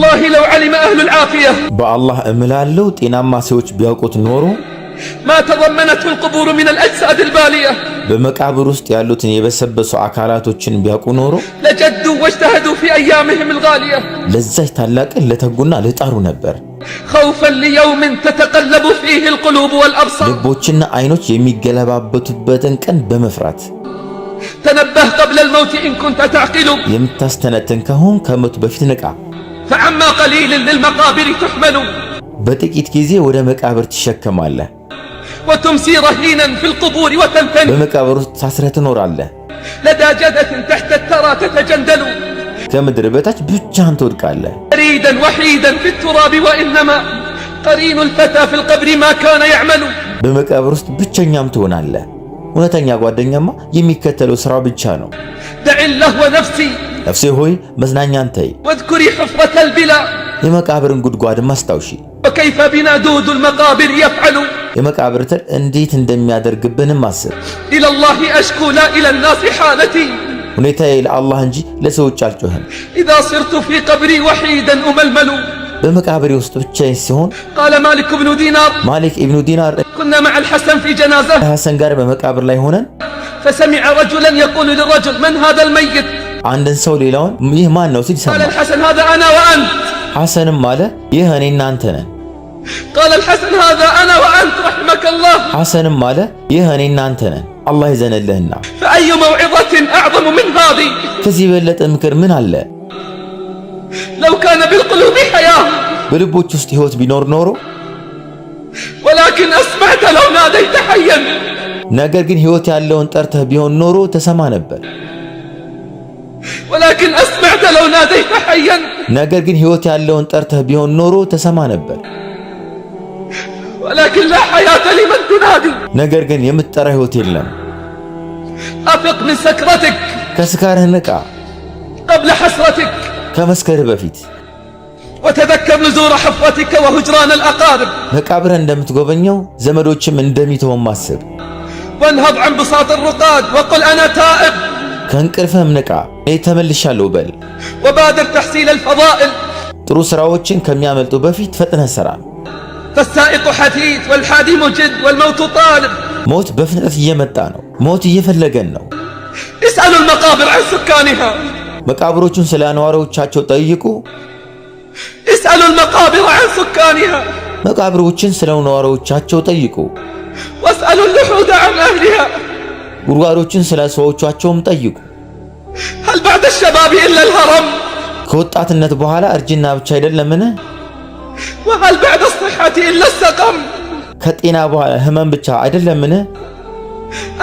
والله لو علم أهل العافية بالله እምላለሁ ጤናማ ሰዎች ቢያውቁት ኖሮ ما تضمنته القبور من الأجساد البالية በመቃብር ውስጥ ያሉትን የበሰበሱ አካላቶችን ቢያውቁ ኖሮ لجدوا واجتهدوا في أيامهم الغالية ለዛች ታላቅ ለተጉና ለጣሩ ነበር خوفا ليوم تتقلب فيه القلوب والأبصار ልቦችና አይኖች የሚገለባበቱበትን ቀን በመፍራት تنبه قبل الموت إن كنت تعقل የምታስተነትን ከሆን ከሞት በፊት ንቃ فعما قليل للمقابر تحمل በጥቂት ጊዜ ወደ መቃብር ትሸከማለህ وتمسي رهينا في القبور وتنثني በመቃብር ውስጥ ታስረህ ትኖራለህ لدى جدة تحت الثرى تتجندل ከምድር በታች ብቻህን ትወድቃለህ فريدا وحيدا في التراب وإنما قرين الفتى في القبر ما كان يعمل በመቃብር ውስጥ ብቸኛም ትሆናለህ እውነተኛ ጓደኛማ የሚከተለው ስራ ብቻ ነው دع اللهو نفسي ነፍሴ ሆይ መዝናኛን ተይ واذكري حفرة البلا የመቃብርን ጉድጓድም አስታውሺ وكيف بنا دود المقابر يفعل የመቃብር ተል እንዴት እንደሚያደርግብንም አስብ إلى الله أشكو لا إلى الناس حالتي ሁኔታዬ ለአላህ እንጂ ለሰዎች አልጮህም إذا صرت في قبري وحيدا أململ በመቃብሬ ውስጥ ብቻዬን ሲሆን قال مالك بن دينار ማሊክ ኢብኑ ዲናር كنا مع الحسن في جنازة ሐሰን ጋር በመቃብር ላይ ሆነን فسمع رجلا يقول للرجل من هذا الميت አንድን ሰው ሌላውን ይህ ማን ነው ሲል قال ሰማ الحسن هذا أنا وأنت ሐሰንም አለ ይህ እኔና አንተ ነን قال الحسن هذا أنا وأنت رحمك الله ሐሰንም አለ ይህ እኔና አንተ ነን አላህ ይዘንልህና فأي موعظة أعظم من هذه ከዚህ በለጠ ምክር ምን አለ لو كان بالقلوب حياة በልቦች ውስጥ ህይወት ቢኖር ኖሮ ولكن أسمعت لو ناديت حيا ነገር ግን ህይወት ያለውን ጠርተህ ቢሆን ኖሮ ተሰማ ነበር ولكن أسمعت لو ناديت حيا ነገር ግን ህይወት ያለውን ጠርተህ ቢሆን ኖሮ ተሰማ ነበር ولكن لا حياة لمن تنادي ነገር ግን የምትጠራ ህይወት የለም أفق من سكرتك ከስካርህ ንቃ قبل حسرتك ከመስከርህ በፊት وتذكر نزور حفرتك وهجران الأقارب መቃብርህ እንደምትጎበኘው ዘመዶችም እንደሚተውም አስብ وانهض عن بساط الرقاد وقل أنا تائب ከእንቅልፍህም ንቃ እኔ ተመልሻለሁ በል وبادر تحصيل الفضائل ጥሩ ስራዎችን ከሚያመልጡ በፊት ፈጥነህ ስራ فالسائق حثيث والحادي مجد والموت طالب ሞት በፍጥነት እየመጣ ነው ሞት እየፈለገን ነው اسألوا المقابر عن سكانها መቃብሮቹን ስለ ነዋሪዎቻቸው ጠይቁ اسألوا المقابر عن سكانها መቃብሮችን ስለ ነዋሪዎቻቸው ጠይቁ واسألوا اللحود عن أهلها ጉድጓዶችን ስለ ሰዎቻቸውም ጠይቁ هل بعد الشباب إلا الهرم ከወጣትነት በኋላ እርጅና ብቻ አይደለምን وهل بعد الصحة إلا السقم ከጤና በኋላ ህመም ብቻ አይደለምን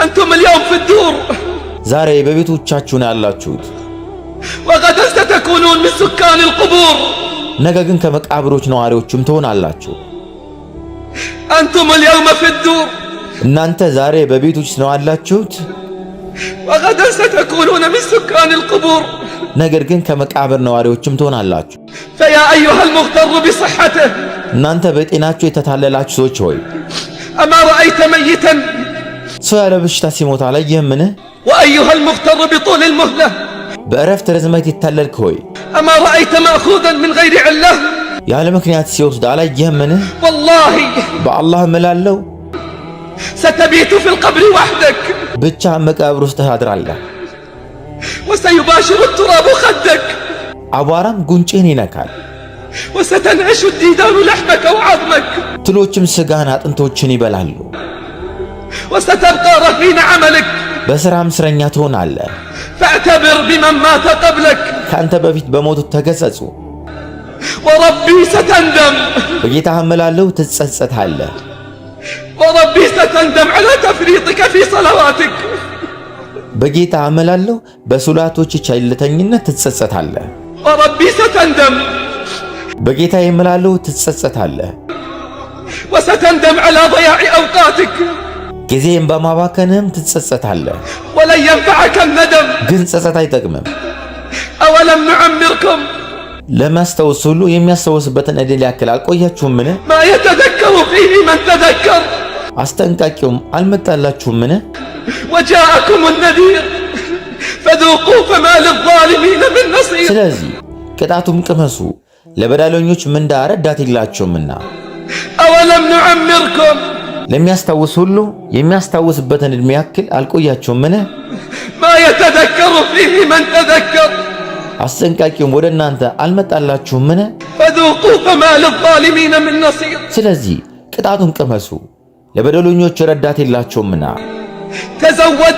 أنتم اليوم في الدور ዛሬ በቤቶቻችሁ ነው ያላችሁት وغدا ستكونون من سكان القبور ነገ ግን ከመቃብሮች ነዋሪዎችም ትሆናላችሁ أنتم اليوم في الدور እናንተ ዛሬ በቤቶች ነው ያላችሁት وغدا ستكونون من سكان القبور ነገር ግን ከመቃብር ነዋሪዎችም ትሆናላችሁ فيا أيها المغتر بصحته እናንተ በጤናችሁ የተታለላችሁ ሰዎች ሆይ أما رأيت ميتا ሰው ያለ በሽታ ሲሞት አላየህምን وأيها المغتر بطول المهلة በእረፍት ርዝመት የታለልክ ሆይ أما رأيت مأخوذا من غير علة ያለ ምክንያት ሲወስድ አላየህምን والله በአላህ እምላለሁ ستبيت في القبر وحدك ብቻ መቃብር ውስጥ ታድራለህ وسيباشر التراب خدك አቧራም ጉንጭህን ይነካል وستنعش الديدان لحمك وعظمك ትሎችም ስጋን አጥንቶችን ይበላሉ وستبقى رهين عملك በስራም እስረኛ ትሆናለህ فاعتبر بمن مات قبلك ካንተ በፊት በሞቱት ተገሰጹ وربي ستندم በጌታህ እምላለሁ ትጸጸታለህ وربي ستندم على تفريطك في صلواتك በጌታህ እምላለሁ በሶላቶች ቸልተኝነት ትጸጸታለህ وربي ستندم በጌታህ እምላለሁ ትጸጸታለህ وستندم على ضياع أوقاتك ጊዜን በማባከንም ትጸጸታለህ ولن ينفعك الندم ግን ጸጸት አይጠቅምም أولم نعمركم ለማስታወስ ሁሉ የሚያስታውስበትን እድል ያክል አልቆያችሁምን ما يتذكر فيه من تذكر አስጠንቃቂውም አልመጣላችሁምን وجاءكم النذير فذوقوا فما للظالمين من نصير ስለዚህ ቅጣቱም ቅመሱ ለበደለኞች ምንዳ ረዳት የላቸውምና። أولم نعمركم ለሚያስታውስ ሁሉ የሚያስታውስበትን ዕድሜ ያክል አልቆያቸውምን? ما يتذكر فيه من تذكر አስጠንቃቂውም ወደ እናንተ አልመጣላችሁምን? فذوقوا فما للظالمين من نصير ስለዚህ ቅጣቱን ቅመሱ ለበደለኞች ረዳት የላቸውምና። تزود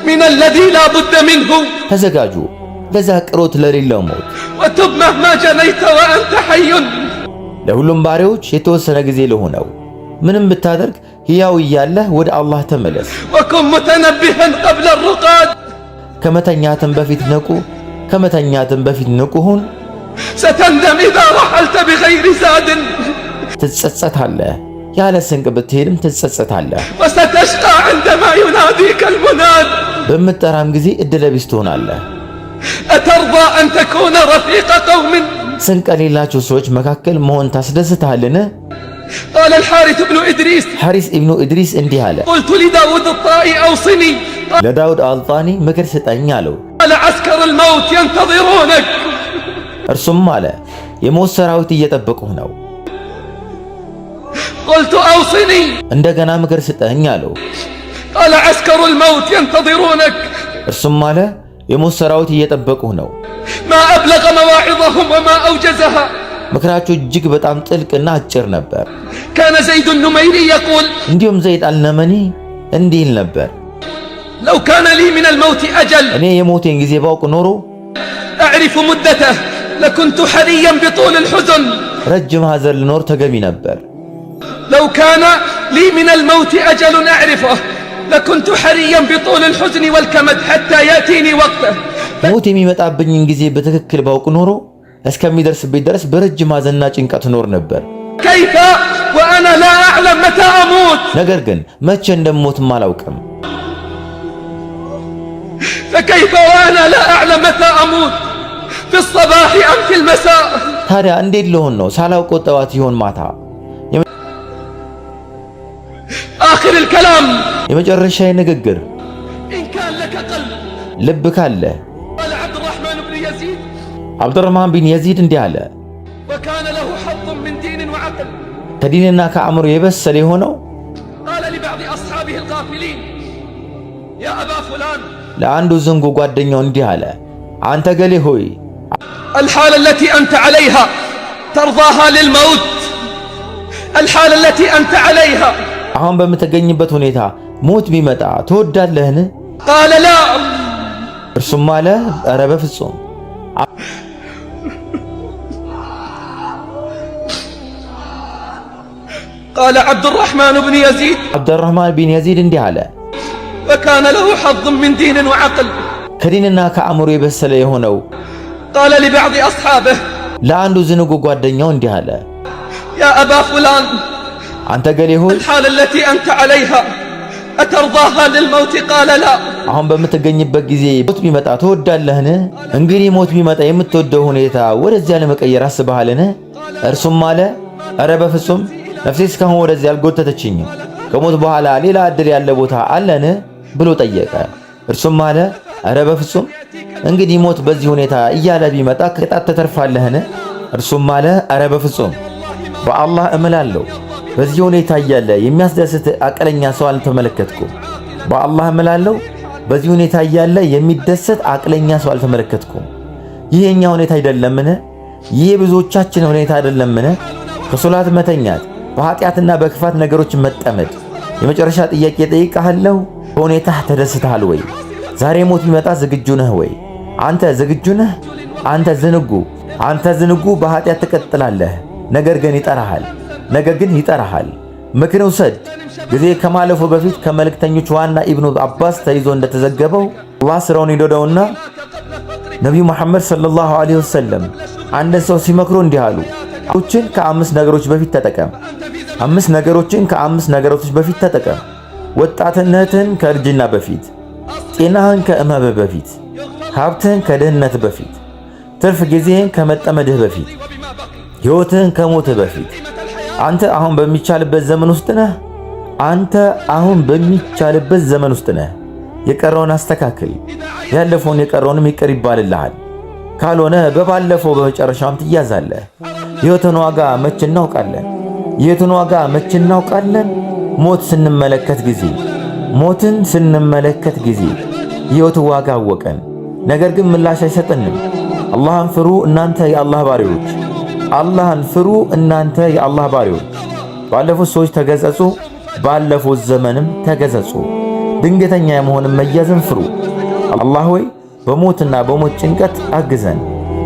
من الذي لا بد منه ተዘጋጁ ለዛ ቅሮት ለሌለው ሞት። وتب مهما جنيت وأنت حي ለሁሉም ባሪያዎች የተወሰነ ጊዜ ለሆነው ምንም ብታደርግ ሕያው እያለህ ወደ አላህ ተመለስ። وكن متنبها قبل الرقاد ከመተኛትም በፊት ንቁ፣ ከመተኛትም በፊት ንቁ ሁን። ستندم إذا رحلت بغير زاد ትጸጸታለህ፣ ያለ ስንቅ ብትሄድም ትጸጸታለህ። وستشقى عندما يناديك المناد በምትጠራም ጊዜ እድለቢስ ትሆናለህ። أترضى أن تكون رفيق قوم ስንቅ የሌላቸው ሰዎች መካከል መሆን ታስደስትሃልን? قال الحارث بن إدريس ሐሪስ ኢብኑ ኢድሪስ እንዲህ አለ፣ قلت لداود الطائي أوصني ለዳውድ አልጣኒ ምክር ስጠኝ አለው። قال عسكر الموت ينتظرونك እርሱም አለ የሞት ሰራዊት እየጠበቁህ ነው። قلت أوصني እንደገና ምክር ስጠኝ አለው። قال عسكر الموت ينتظرونك እርሱም አለ የሞት ሰራዊት እየጠበቁህ ነው። ما أبلغ مواعظهم وما أوجزها ምክራቸው እጅግ በጣም ጥልቅና አጭር ነበር። كان زيد النميري يقول እንዲሁም ዘይድ አልነመኒ እንዲህ ይል ነበር፣ لو كان لي من الموت أجل እኔ የሞቴን ጊዜ ባውቅ ኖሮ أعرف مدته لكنت حريا بطول الحزن ረጅም ሐዘን ልኖር ተገቢ ነበር። لو كان لي من الموت أجل أعرفه لكنت حريا بطول الحزن والكمد حتى يأتيني وقته ሞት የሚመጣብኝን ጊዜ በትክክል ባውቅ ኖሮ እስከሚደርስብኝ ድረስ በረጅም ሐዘንና ጭንቀት ኖር ነበር። كيف وأنا لا أعلم متى أموت ነገር ግን መቼ እንደምሞትም አላውቅም። فكيف وأنا لا أعلم متى أموت في الصباح أم في المساء ታዲያ እንዴት ልሆን ነው ሳላውቀው ጠዋት ይሆን ማታ? آخر الكلام የመጨረሻዬ ንግግር إن كان لك قلب ልብ ካለ قال عبد الرحمن بن يزيد አብዱራህማን ቢን የዚድ እንዲህ አለ፣ وكان له حظ من دين وعقل ከዲንና ከአእምሮ የበሰለ የሆነው قال لبعض أصحابه الغافلين يا أبا فلان ለአንዱ ዝንጉ ጓደኛው እንዲህ አለ፣ አንተ ገሌ ሆይ الحالة التي أنت عليها ترضاها للموت الحالة التي أنت عليها አሁን በምትገኝበት ሁኔታ ሞት ቢመጣ ትወዳለህን? قال لا እርሱም አለ ኧረ በፍጹም። قال عبد الرحمن بن يزيد አብዱራህማን ቢን የዚድ እንዲህ አለ፣ وكان له حظ من دين وعقل ከዲንና ከአእምሮ የበሰለ የሆነው قال لبعض أصحابه ለአንዱ ዝንጉ ጓደኛው እንዲህ አለ፣ يا أبا فلان አንተ ገሌ ሆይ الحالة التي أنت عليها أترضاها للموت قال لا አሁን በምትገኝበት ጊዜ ሞት ቢመጣ ትወዳለህን? እንግዲህ ሞት ቢመጣ የምትወደው ሁኔታ ወደዚያ ለመቀየር አስበሃልን? እርሱም አለ ኧረ በፍጹም ነፍሴ እስካሁን ወደዚያ አልጎተተችኝም። ከሞት በኋላ ሌላ ዕድል ያለ ቦታ አለን ብሎ ጠየቀ። እርሱም አለ ኧረ በፍጹም እንግዲህ ሞት በዚህ ሁኔታ እያለ ቢመጣ ከቅጣት ተተርፋለህን? እርሱም አለ ኧረ በፍጹም በአላህ እምላለሁ በዚህ ሁኔታ እያለ የሚያስደስት አቅለኛ ሰው አልተመለከትኩም። በአላህ እምላለሁ በዚህ ሁኔታ እያለ የሚደሰት አቅለኛ ሰው አልተመለከትኩም። ይህ የኛ ሁኔታ አይደለምን? ይህ ብዙዎቻችን ሁኔታ አይደለምን? ከሶላት መተኛት፣ በኃጢአትና በክፋት ነገሮች መጠመድ። የመጨረሻ ጥያቄ ጠይቃለሁ፣ በሁኔታህ ተደስተሃል ወይ? ዛሬ ሞት ቢመጣ ዝግጁ ነህ ወይ? አንተ ዝግጁ ነህ? አንተ ዝንጉ በኃጢአት ትቀጥላለህ። ነገር ግን ይጠራሃል። ምክር ውሰድ። ጊዜ ከማለፉ በፊት ከመልእክተኞች ዋና ኢብኑ አባስ ተይዞ እንደተዘገበው አላህ ስራውን ይወደውና ነቢዩ መሐመድ ሰለላሁ ዐለይሂ ወሰለም አንድን ሰው ሲመክሩ እንዲህ አሉ፣ ከአምስት ነገሮች በፊት ተጠቀም። ከአምስት ነገሮች በፊት ተጠቀም። ወጣትነትን ከእርጅና በፊት፣ ጤናህን ከእመምህ በፊት፣ ሀብትህን ከድህነት በፊት፣ ትርፍ ጊዜህን ከመጠመድህ በፊት፣ ሕይወትህን ከሞትህ በፊት። አንተ አሁን በሚቻልበት ዘመን ውስጥ ነህ። የቀረውን አስተካክል። ያለፈውን የቀረውንም ይቅር ይባልልሃል። ካልሆነ በባለፈው በመጨረሻም ትያዛለህ። ሕይወትን ዋጋ መቼ እናውቃለን? የሕይወትን ዋጋ መቼ እናውቃለን? ሞት ስንመለከት ጊዜ፣ ሞትን ስንመለከት ጊዜ የሕይወትን ዋጋ አወቀን። ነገር ግን ምላሽ አይሰጠንም። አላህን ፍሩ እናንተ የአላህ ባሪዎች፣ አላህን ፍሩ እናንተ የአላህ ባሪዎች። ባለፉት ሰዎች ተገጸጹ፣ ባለፉት ዘመንም ተገጸጹ። ድንገተኛ የመሆንን መያዝን ፍሩ። አላህ ሆይ በሞትና በሞት ጭንቀት አግዘን።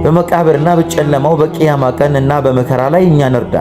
በመቃብርና በጨለማው በቂያማ ቀንና በመከራ ላይ እኛን እርዳ።